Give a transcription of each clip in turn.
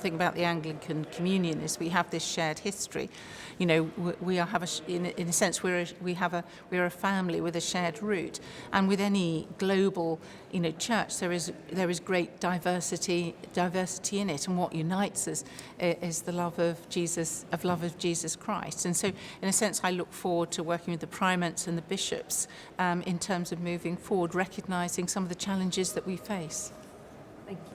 something about the Anglican communion is we have this shared history. You know, we have in a sense we're a family with a shared root, and with any global, you know, church there is great diversity in it, and what unites us is the love of Jesus Christ. And so, in a sense, I look forward to working with the primates and the bishops in terms of moving forward, recognising some of the challenges that we face. Thank you.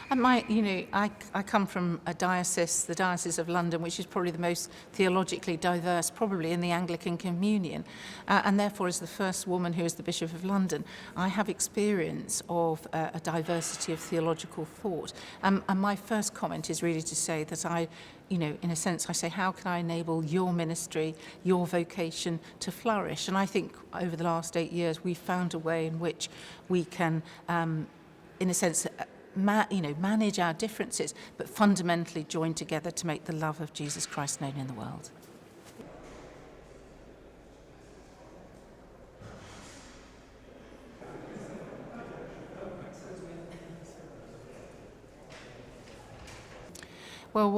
And I come from a diocese, the Diocese of London, which is probably the most theologically diverse, probably in the Anglican communion, and therefore as the first woman who is the Bishop of London, I have experience of a diversity of theological thought. And my first comment is really to say that in a sense, I say, how can I enable your ministry, your vocation to flourish? And I think over the last 8 years, we've found a way in which we can, in a sense, manage our differences, but fundamentally join together to make the love of Jesus Christ known in the world. Well,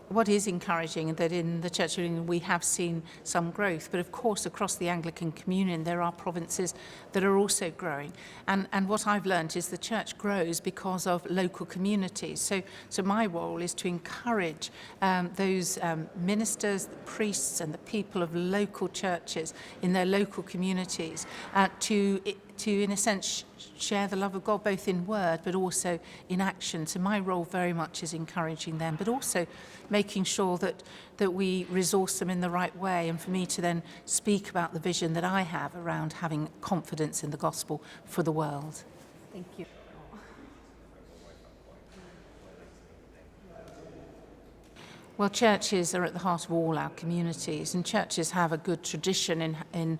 what is encouraging is that in the Church of England we have seen some growth, but of course across the Anglican communion there are provinces that are also growing. And what I've learned is the Church grows because of local communities. So my role is to encourage those ministers, the priests and the people of local churches in their local communities to in a sense share the love of God both in word but also in action. So my role very much is encouraging them, but also making sure that we resource them in the right way, and for me to then speak about the vision that I have around having confidence in the gospel for the world. Thank you. Well, churches are at the heart of all our communities, and churches have a good tradition in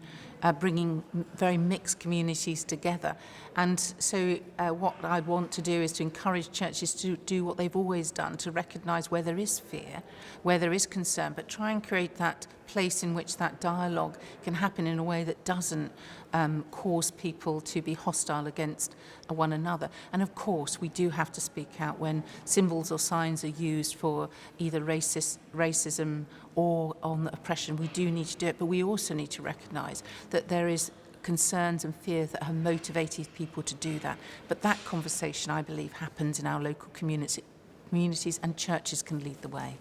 bringing very mixed communities together. And so what I want to do is to encourage churches to do what they've always done, to recognise where there is fear, where there is concern, but try and create that place in which that dialogue can happen in a way that doesn't cause people to be hostile against one another. And of course, we do have to speak out when symbols or signs are used for either racism or on oppression. We do need to do it, but we also need to recognise that there is concerns and fears that have motivated people to do that. But that conversation, I believe, happens in our local communities, and churches can lead the way.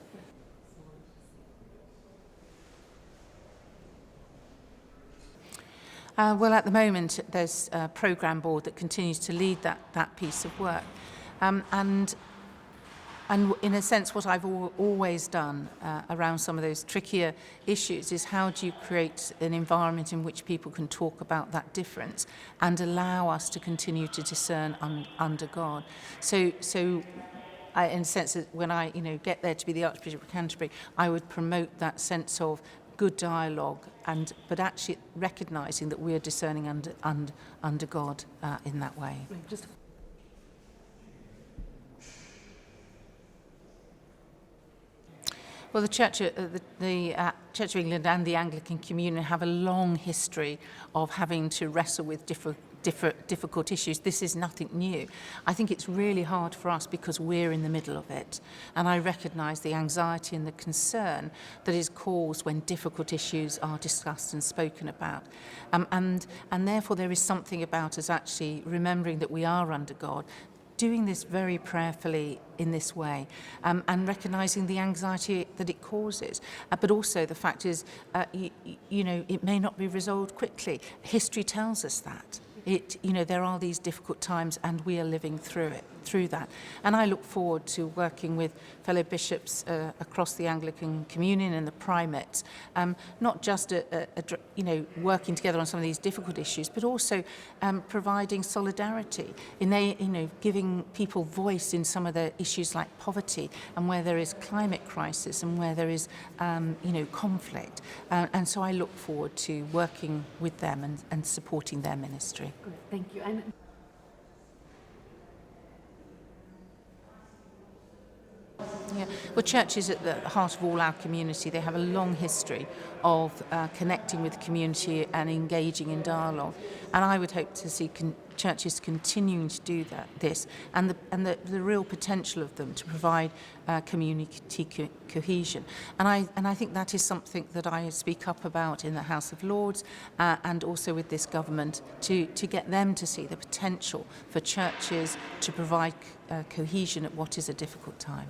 Well, at the moment, there's a programme board that continues to lead that piece of work. And in a sense, what I've always done around some of those trickier issues is how do you create an environment in which people can talk about that difference and allow us to continue to discern under God. So in a sense, that when I get there to be the Archbishop of Canterbury, I would promote that sense of good dialogue, but actually recognising that we are discerning under God in that way. Well, the Church of England and the Anglican Communion have a long history of having to wrestle with difficult issues. This is nothing new. I think it's really hard for us because we're in the middle of it, and I recognise the anxiety and the concern that is caused when difficult issues are discussed and spoken about, and therefore there is something about us actually remembering that we are under God, doing this very prayerfully in this way, and recognising the anxiety that it causes. But also the fact is, it may not be resolved quickly. History tells us that. There are these difficult times and we are living through that. And I look forward to working with fellow bishops across the Anglican Communion and the primates, not just working together on some of these difficult issues, but also providing solidarity in giving people voice in some of the issues like poverty and where there is climate crisis and where there is conflict. And so I look forward to working with them and supporting their ministry. Good, thank you. Yeah. Well, church is at the heart of all our community. They have a long history of connecting with the community and engaging in dialogue. And I would hope to see churches continuing to do this, and the real potential of them to provide community cohesion. And I think that is something that I speak up about in the House of Lords and also with this government to get them to see the potential for churches to provide cohesion at what is a difficult time.